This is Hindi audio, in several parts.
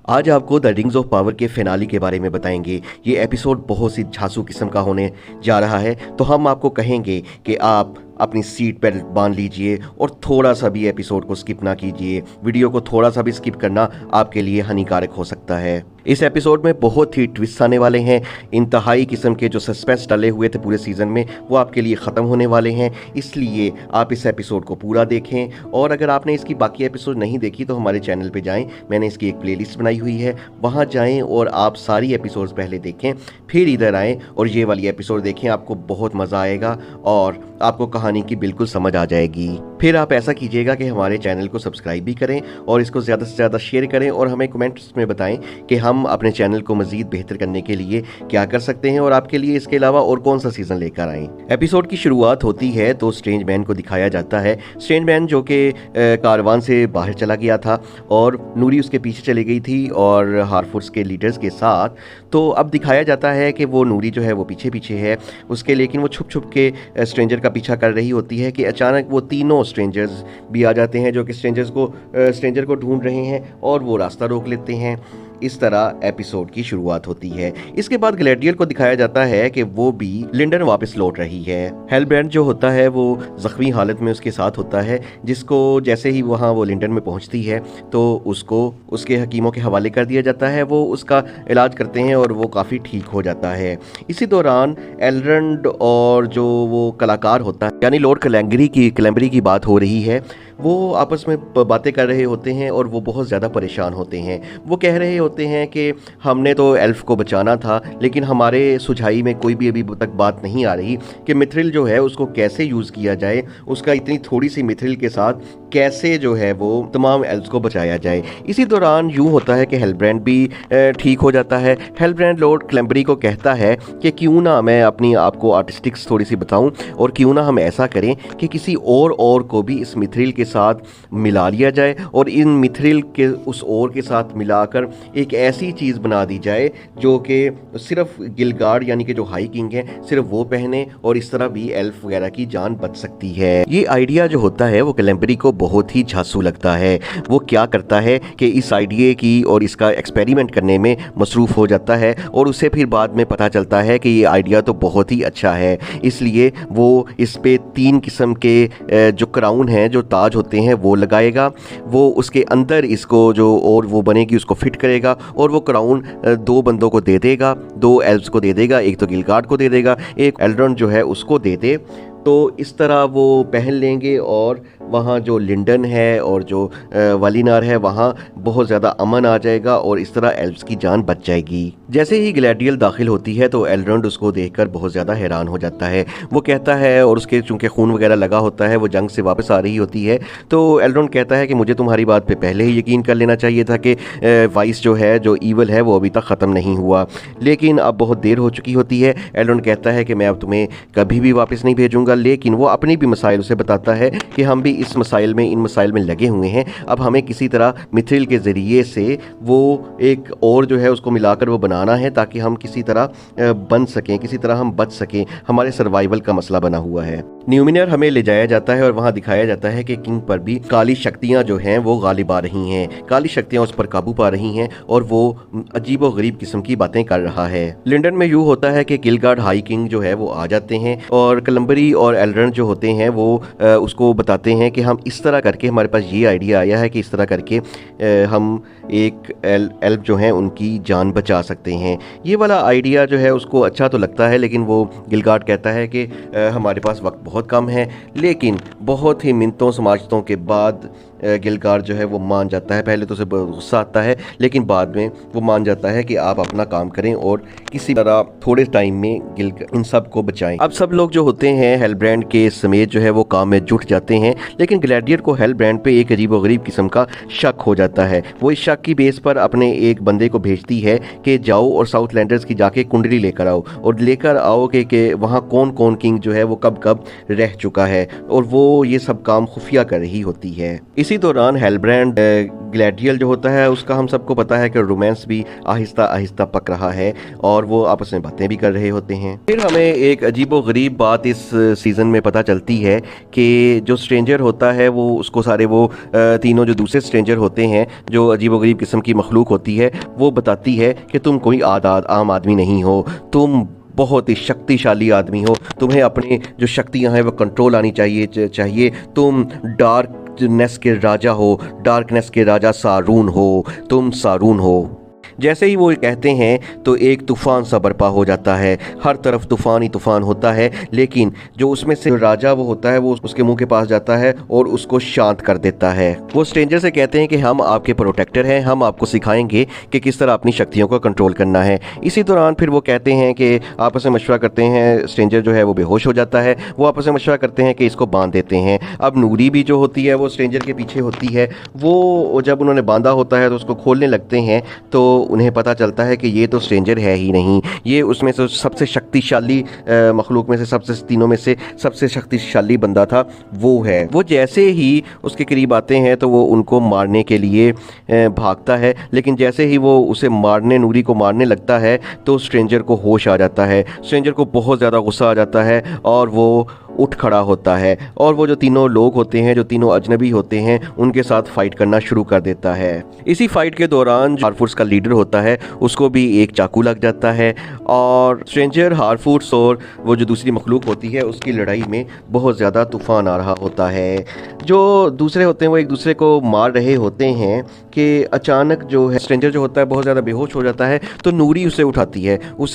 आज आपको द रिंग्स ऑफ पावर के फिनाली के बारे में बताएंगे। ये एपिसोड बहुत सी झांसू किस्म का होने जा रहा है, तो हम आपको कहेंगे कि आप अपनी सीट पर बांध लीजिए और थोड़ा सा भी एपिसोड को स्किप ना कीजिए। वीडियो को थोड़ा सा भी स्किप करना आपके लिए हानिकारक हो सकता है। इस एपिसोड में बहुत ही ट्विस्ट आने वाले हैं। इंतहाई किस्म के जो सस्पेंस डले हुए थे पूरे सीज़न में, वो आपके लिए ख़त्म होने वाले हैं। इसलिए आप इस एपिसोड को पूरा देखें। और अगर आपने इसकी बाकी एपिसोड नहीं देखी तो हमारे चैनल पे जाएं, मैंने इसकी एक प्लेलिस्ट बनाई हुई है, वहाँ जाएं और आप सारी एपिसोड्स पहले देखें, फिर इधर आएँ और ये वाली एपिसोड देखें। आपको बहुत मज़ा आएगा और आपको कहानी की बिल्कुल समझ आ जाएगी। फिर आप ऐसा कीजिएगा कि हमारे चैनल को सब्सक्राइब भी करें और इसको ज़्यादा से ज़्यादा शेयर करें और हमें कमेंट्स में बताएं कि हम अपने चैनल को मज़ीद बेहतर करने के लिए क्या कर सकते हैं और आपके लिए इसके अलावा और कौन सा सीज़न लेकर आएँ। एपिसोड की शुरुआत होती है तो स्ट्रेंज मैन को दिखाया जाता है। स्ट्रेंज मैन जो कि कारवान से बाहर चला गया था और नूरी उसके पीछे चली गई थी और हारफोर्स के लीडर्स के साथ। तो अब दिखाया जाता है कि वो नूरी जो है वो पीछे पीछे है उसके, लेकिन वो छुप छुप के स्ट्रेंजर का पीछा कर रही होती है कि अचानक वो तीनों स्ट्रेंजर्स भी आ जाते हैं जो कि स्ट्रेंजर को ढूंढ रहे हैं और वो रास्ता रोक लेते हैं। इस तरह एपिसोड की शुरुआत होती है। इसके बाद ग्लैडियल को दिखाया जाता है कि वो भी लिंडन वापस लौट रही है। हेलब्रांड जो होता है वो जख्मी हालत में उसके साथ होता है, जिसको जैसे ही वहाँ वो लिंडन में पहुँचती है तो उसको उसके हकीमों के हवाले कर दिया जाता है। वो उसका इलाज करते हैं और वो काफ़ी ठीक हो जाता है। इसी दौरान एलरंड और जो वो कलाकार होता है यानी लॉर्ड क्लैम्बरी की बात हो रही है। वो आपस में बातें कर रहे होते हैं और वो बहुत ज़्यादा परेशान होते हैं। वो कह रहे होते हैं कि हमने तो एल्फ को बचाना था, लेकिन हमारे सुझाई में कोई भी अभी तक बात नहीं आ रही कि मिथ्रिल जो है उसको कैसे यूज़ किया जाए, उसका इतनी थोड़ी सी मिथ्रिल के साथ कैसे जो है वो तमाम एल्फ्स को बचाया जाए। इसी दौरान यूँ होता है कि हेलब्रांड भी ठीक हो जाता है। हेलब्रांड लॉर्ड क्लैम्बरी को कहता है कि क्यों ना मैं अपनी आपको आर्टिस्टिक्स थोड़ी सी बताऊं और क्यों ना हम ऐसा करें कि किसी और को भी इस मिथ्रिल के साथ मिला लिया जाए और इन मिथ्रिल के उस और के साथ मिलाकर एक ऐसी चीज़ बना दी जाए जो कि सिर्फ गिलगार्ड यानी कि जो हाई किंग है सिर्फ वो पहने और इस तरह भी एल्फ वगैरह की जान बच सकती है। ये आइडिया जो होता है वो क्लैम्बरी को बहुत ही झांसू लगता है। वो क्या करता है कि इस आइडिया की और इसका एक्सपेरिमेंट करने में मसरूफ़ हो जाता है और उसे फिर बाद में पता चलता है कि ये आइडिया तो बहुत ही अच्छा है। इसलिए वो इस पे 3 किस्म के जो क्राउन हैं, जो ताज होते हैं, वो लगाएगा। वो उसके अंदर इसको जो और वो बनेगी उसको फिट करेगा और वो क्राउन 2 बंदों को दे देगा, 2 एल्फ्स को दे देगा, एक तो गिलगार्ड को दे देगा, एक एल्रॉन जो है उसको दे दे। तो इस तरह वो पहन लेंगे और वहाँ जो लिंडन है और जो वालिनार है वहाँ बहुत ज़्यादा अमन आ जाएगा और इस तरह एल्फ्स की जान बच जाएगी। जैसे ही ग्लैडियल दाखिल होती है तो एलरॉन्ड उसको देखकर बहुत ज़्यादा हैरान हो जाता है। वो कहता है, और उसके चूँकि खून वगैरह लगा होता है, वो जंग से वापस आ रही होती है, तो एलरॉन्ड कहता है कि मुझे तुम्हारी बात पे पहले ही यकीन कर लेना चाहिए था कि वाइस जो है, जो ईवल है, वो अभी तक ख़त्म नहीं हुआ, लेकिन अब बहुत देर हो चुकी होती है। एलरॉन्ड कहता है कि मैं अब तुम्हें कभी भी वापस नहीं भेजूँगा, लेकिन वो अपनी भी मसाइल उसे बताता है कि हम भी इन मसाइल में लगे हुए हैं। अब हमें किसी तरह मिथ्रिल के ज़रिए से वो एक और जो है उसको मिलाकर वो बनाना है ताकि हम किसी तरह बन सकें, किसी तरह हम बच सकें। हमारे सर्वाइवल का मसला बना हुआ है। न्यूमिनर हमें ले जाया जाता है और वहाँ दिखाया जाता है कि किंग पर भी काली शक्तियाँ जो हैं वो गालिब आ रही हैं। काली शक्तियाँ उस पर काबू पा रही हैं और वो अजीब व गरीब किस्म की बातें कर रहा है। लिंडन में यूँ होता है कि गिलगार्ड हाई किंग जो है वो आ जाते हैं और क्लैम्बरी और एलरॉन्ड जो होते हैं वो उसको बताते हैं कि हम इस तरह करके, हमारे पास ये आइडिया आया है कि इस तरह करके हम एक एल्फ जो हैं उनकी जान बचा सकते हैं। ये वाला आइडिया जो है उसको अच्छा तो लगता है, लेकिन वो गिलगार्ड कहता है कि हमारे पास वक्त बहुत कम है। लेकिन बहुत ही मिन्नतों समाजतों के बाद गिलगार्ड जो है वो मान जाता है। पहले तो उसे गुस्सा आता है, लेकिन बाद में वो मान जाता है कि आप अपना काम करें और किसी तरह थोड़े टाइम में इन सब को बचाएं। अब सब लोग जो होते हैं हेलब्रांड के समेत जो है वो काम में जुट जाते हैं, लेकिन ग्लैडियर को हेलब्रांड पे एक अजीब व गरीब किस्म का शक हो जाता है। वो इस शक की बेस पर अपने एक बंदे को भेजती है कि जाओ और साउथलैंडर्स की जाके कुंडली लेकर आओ और लेकर आओ कि वहाँ कौन कौन किंग जो है वो कब कब रह चुका है, और वो ये सब काम खुफिया कर रही होती है। इसी इसी दौरान हेलब्रांड ग्लैडियल जो होता है उसका हम सबको पता है कि रोमांस भी आहिस्ता आहिस्ता पक रहा है और वो आपस में बातें भी कर रहे होते हैं। फिर हमें एक अजीबोगरीब बात इस सीज़न में पता चलती है कि जो स्ट्रेंजर होता है वो उसको सारे वो तीनों जो दूसरे स्ट्रेंजर होते हैं, जो अजीबोगरीब किस्म की मखलूक होती है, वो बताती है कि तुम कोई आम आदमी नहीं हो, तुम बहुत ही शक्तिशाली आदमी हो, तुम्हें अपनी जो शक्तियाँ हैं वो कंट्रोल आनी चाहिए, तुम डार्कनेस के राजा हो, डार्कनेस के राजा सारून हो, तुम सारून हो। जैसे ही वो कहते हैं तो एक तूफ़ान सा बर्पा हो जाता है, हर तरफ तूफ़ान ही तूफ़ान होता है, लेकिन जो उसमें से राजा वो होता है वो उसके मुंह के पास जाता है और उसको शांत कर देता है। वो स्ट्रेंजर से कहते हैं कि हम आपके प्रोटेक्टर हैं, हम आपको सिखाएंगे कि किस तरह अपनी शक्तियों को कंट्रोल करना है। इसी दौरान फिर वो कहते हैं कि आपस में मशवरा करते हैं, स्ट्रेंजर जो है वो बेहोश हो जाता है, वो आपस में मशवरा करते हैं कि इसको बांध देते हैं। अब नूरी भी जो होती है वो स्ट्रेंजर के पीछे होती है, वो जब उन्होंने बांधा होता है तो उसको खोलने लगते हैं तो उन्हें पता चलता है कि ये तो स्ट्रेंजर है ही नहीं, ये उसमें से सबसे शक्तिशाली मखलूक में से तीनों में से सबसे शक्तिशाली बंदा था, वो है। वो जैसे ही उसके करीब आते हैं तो वो उनको मारने के लिए भागता है, लेकिन जैसे ही वो उसे नूरी को मारने लगता है तो स्ट्रेंजर को होश आ जाता है। स्ट्रेंजर को बहुत ज़्यादा गुस्सा आ जाता है और वो उठ खड़ा होता है और वो जो तीनों लोग होते हैं, जो तीनों अजनबी होते हैं, उनके साथ फाइट करना शुरू कर देता है। इसी फाइट के दौरान जो हारफूट्स का लीडर होता है उसको भी एक चाकू लग जाता है और स्ट्रेंजर, हारफूट्स और वो जो दूसरी मखलूक होती है उसकी लड़ाई में बहुत ज़्यादा तूफान आ रहा होता है। जो दूसरे होते हैं वो एक दूसरे को मार रहे होते हैं कि अचानक जो है स्ट्रेंजर जो होता है बहुत ज़्यादा बेहोश हो जाता है, तो नूरी उसे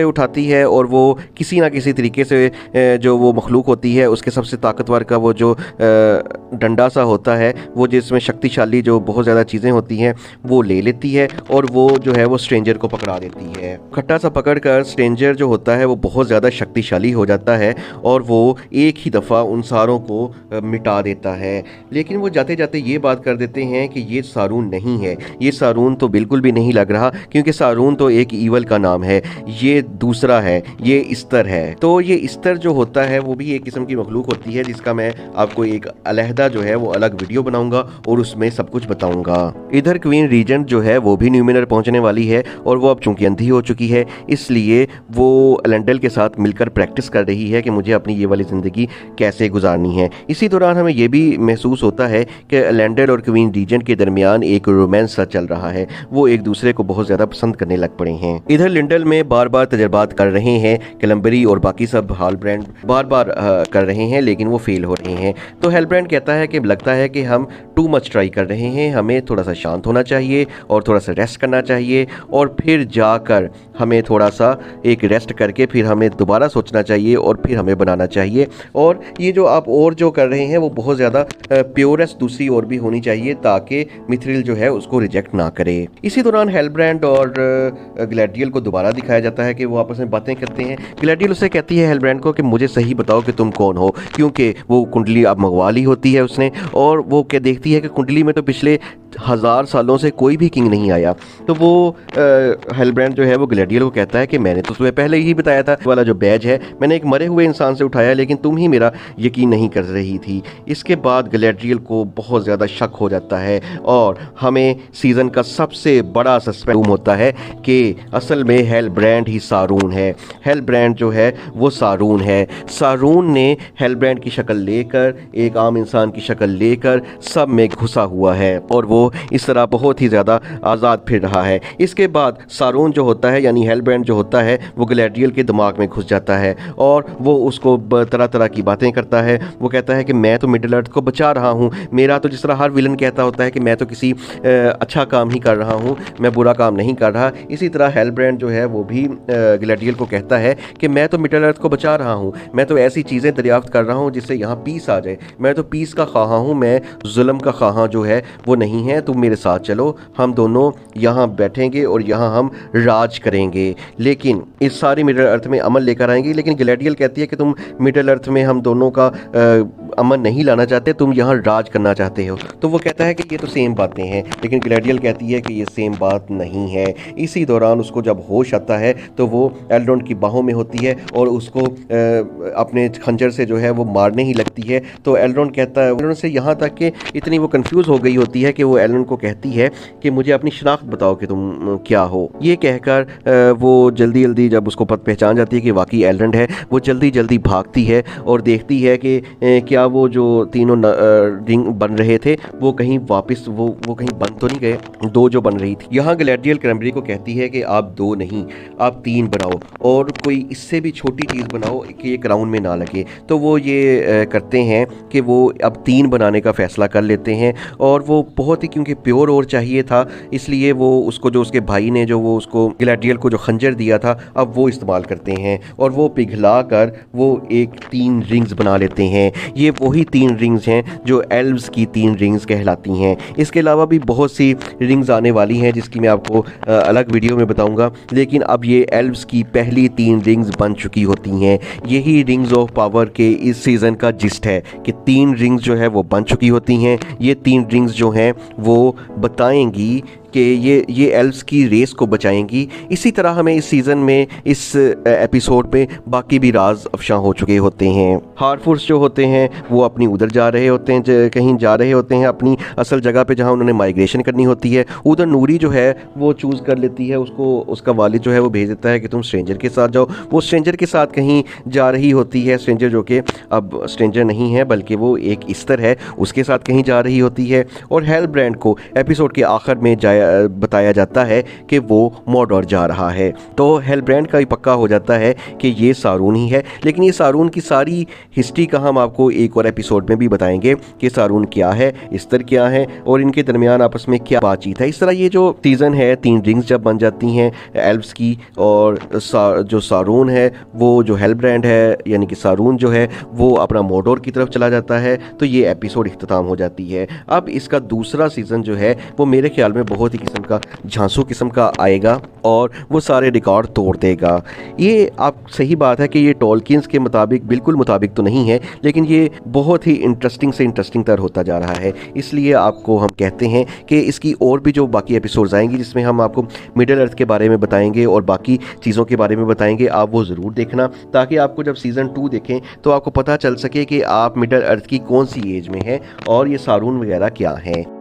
उठाती है और वो किसी ना किसी तरीके से जो वो मखलूक होती है उसके सबसे ताकतवर का वो जो डंडा सा होता है, वो जिसमें शक्तिशाली जो बहुत ज़्यादा चीज़ें होती हैं वो ले लेती है और वो जो है वो स्ट्रेंजर को पकड़ा देती है। खट्टा सा पकड़कर स्ट्रेंजर जो होता है वो बहुत ज़्यादा शक्तिशाली हो जाता है और वो एक ही दफ़ा उन सारों को मिटा देता है। लेकिन वो जाते जाते ये बात कर देते हैं कि ये सारून नहीं है, ये सारून तो बिल्कुल भी नहीं लग रहा, क्योंकि सारून तो एक ईवल का नाम है, ये दूसरा है, ये इस्तर है। तो ये इस्तर जो होता है वो भी एक किस्म की मखलूक होती है जिसका मैं आपको एक अलहदा जो है वो अलग वीडियो बनाऊंगा और उसमें सब कुछ बताऊंगा। इधर क्वीन रीजेंट जो है वो भी न्यूमिनर पहुंचने वाली है और वो अब चूंकि अंधी हो चुकी है, इसलिए वो एलेंडल के साथ मिलकर प्रैक्टिस कर रही है कि मुझे अपनी ये वाली ज़िंदगी कैसे गुजारनी है। इसी दौरान हमें यह भी महसूस होता है कि एलेंडल और क्वीन रीजेंट के दरमियान एक रोमांस सा चल रहा है, वो एक दूसरे को बहुत ज़्यादा पसंद करने लग पड़े हैं। इधर लिंडल में बार बार तजर्बात कर रहे हैं, कैलम्बरी और बाकी सब हेलब्रांड बार बार कर रहे हैं, लेकिन वो फेल हो रहे हैं। तो हेलब्रांड कहता है कि लगता है कि हम टू मच ट्राई कर रहे हैं, हमें थोड़ा सा शांत होना चाहिए और थोड़ा सा रेस्ट करना चाहिए और फिर जाकर हमें थोड़ा सा एक रेस्ट करके फिर हमें दोबारा सोचना चाहिए और फिर हमें बनाना चाहिए। और ये जो आप और जो कर रहे हैं वो बहुत ज़्यादा प्योरेस्ट दूसरी और भी होनी चाहिए ताकि मिथ्रिल जो है उसको रिजेक्ट ना करे। इसी दौरान हेलब्रांड और ग्लैडियल को दोबारा दिखाया जाता है कि वो आपस में बातें करते हैं। ग्लैडियल उससे कहती है हेलब्रांड को कि मुझे सही बताओ कि तुम कौन हो, क्योंकि वो कुंडली अब मंगवा ली होती है उसने और वो क्या देखती है कि कुंडली में तो पिछले 1000 सालों से कोई भी किंग नहीं आया। तो वो हेलब्रांड जो है वो ग्लैडियल को कहता है कि मैंने तो तुम्हें पहले ही बताया था, वाला जो बैज है मैंने एक मरे हुए इंसान से उठाया, लेकिन तुम ही मेरा यकीन नहीं कर रही थी। इसके बाद ग्लैडियल को बहुत ज़्यादा शक हो जाता है और हमें सीज़न का सबसे बड़ा सस्पेंस होता है कि असल में हेलब्रांड ही सारून है। हेलब्रांड जो है वो सारून है। सारून ने हेलब्रांड की शक्ल लेकर, एक आम इंसान की शक्ल लेकर सब में घुसा हुआ है और वो इस तरह बहुत ही ज़्यादा आज़ाद फिर रहा है। इसके बाद सारून जो होता है यानी हेलब्रांड जो होता है वो ग्लैडियल के दिमाग में घुस जाता है और वो उसको तरह तरह की बातें करता है। वो कहता है कि मैं तो मिडिल अर्थ को बचा रहा हूँ, मेरा तो जिस तरह हर विलन कहता होता है कि मैं तो किसी अच्छा काम ही कर रहा हूँ, मैं बुरा काम नहीं कर रहा, इसी तरह हेलब्रांड जो है वो भी ग्लैडियल को कहता है कि मैं तो मिडिल अर्थ को बचा रहा हूँ, मैं तो ऐसी चीज़ें दरियाफ्त कर रहा हूँ जिससे यहाँ पीस आ जाए, मैं तो पीस का ख्वाहा हूँ, मैं जुल्म का ख्वाहा जो है वो नहीं है। हैं, तुम मेरे साथ चलो, हम दोनों यहाँ बैठेंगे और यहाँ हम राज करेंगे, लेकिन इस सारी मिडल अर्थ में अमन लेकर आएंगे। लेकिन गैलेडियल कहती है कि तुम मिडल अर्थ में हम दोनों का अमन नहीं लाना चाहते, तुम यहाँ राज करना चाहते हो। तो वो कहता है कि ये तो सेम बातें हैं, लेकिन गैलेडियल कहती है कि ये सेम बात नहीं है। इसी दौरान उसको जब होश आता है तो वो एल्रोंड की बाहों में होती है और उसको अपने खंजर से जो है वो मारने ही लगती है। तो एल्रोंड कहता है, एल्रोंड से यहाँ तक कि इतनी वो कंफ्यूज हो गई होती है कि वो एल्रोंड को कहती है कि मुझे अपनी शनाख्त बताओ कि तुम क्या हो। ये कहकर वो जल्दी जल्दी जब उसको पहचान जाती है कि वाकई एल्रोंड है, वो जल्दी जल्दी भागती है और देखती है कि क्या वो जो तीनों रिंग बन रहे थे वो कहीं वापस वो कहीं बन तो नहीं गए, दो जो बन रही थी। यहाँ गैलेडियल क्रैनबेरी को कहती है कि आप दो नहीं, आप तीन बनाओ और कोई इससे भी छोटी चीज़ बनाओ कि ये क्राउन में ना लगे। तो वो ये करते हैं कि वो अब तीन बनाने का फ़ैसला कर लेते हैं। और वो बहुत ही, क्योंकि प्योर और चाहिए था, इसलिए वो उसको, जो उसके भाई ने जो वो उसको गैलेडियल को जो खंजर दिया था, अब वो इस्तेमाल करते हैं और वो पिघला कर वो एक तीन रिंग्स बना लेते हैं। ये वही तीन रिंग्स हैं जो एल्व्स की तीन रिंग्स कहलाती हैं। इसके अलावा भी बहुत सी रिंग्स आने वाली हैं जिसकी मैं आपको अलग वीडियो में बताऊंगा, लेकिन अब ये एल्व्स की पहली तीन रिंग्स बन चुकी होती हैं। यही रिंग्स ऑफ पावर के इस सीज़न का जिस्ट है कि तीन रिंग्स जो है वो बन चुकी होती हैं। ये तीन रिंग्स जो हैं वो बताएंगी कि ये एल्व्स की रेस को बचाएंगी। इसी तरह हमें इस सीज़न में, इस एपिसोड में बाकी भी राज अफशा हो चुके होते हैं। हार्फोर्स जो होते हैं वो अपनी उधर जा रहे होते हैं, कहीं जा रहे होते हैं अपनी असल जगह पे जहाँ उन्होंने माइग्रेशन करनी होती है। उधर नूरी जो है वो चूज़ कर लेती है, उसको उसका वालिद जो है वो भेज देता है कि तुम स्ट्रेंजर के साथ जाओ। वो स्ट्रेंजर के साथ कहीं जा रही होती है, स्ट्रेंजर जो कि अब स्ट्रेंजर नहीं है बल्कि वो एक इस्तर है, उसके साथ कहीं जा रही होती है। और हेलब्रांड को एपिसोड के आखिर में बताया जाता है कि वो मॉर्डोर जा रहा है। तो हेलब्रांड का ही पक्का हो जाता है कि ये सारून ही है। लेकिन ये सारून की सारी हिस्ट्री का हम आपको एक और एपिसोड में भी बताएंगे कि सारून क्या है, इस्तर क्या है और इनके दरमियान आपस में क्या बातचीत है। इस तरह ये जो सीज़न है, तीन रिंग्स जब बन जाती हैं एल्व्स की, और जो सारून है वो जो हेलब्रांड है यानी कि सारून जो है वो अपना मॉर्डोर की तरफ चला जाता है, तो ये एपिसोड इख्तिताम हो जाती है। अब इसका दूसरा सीज़न जो है वो मेरे ख्याल में बहुत ही किस्म का झांसू किस्म का आएगा और वो सारे रिकॉर्ड तोड़ देगा। ये आप सही बात है कि ये टॉलकिन्स के मुताबिक बिल्कुल मुताबिक तो नहीं है, लेकिन ये बहुत ही इंटरेस्टिंग से इंटरेस्टिंग तर होता जा रहा है। इसलिए आपको हम कहते हैं कि इसकी और भी जो बाकी एपिसोड्स आएंगी जिसमें हम आपको मिडल अर्थ के बारे में बताएंगे और बाकी चीज़ों के बारे में बताएंगे, आप वो ज़रूर देखना, ताकि आपको जब सीज़न 2 देखें तो आपको पता चल सके कि आप मिडल अर्थ की कौन सी एज में हैं और ये सारून वगैरह क्या हैं।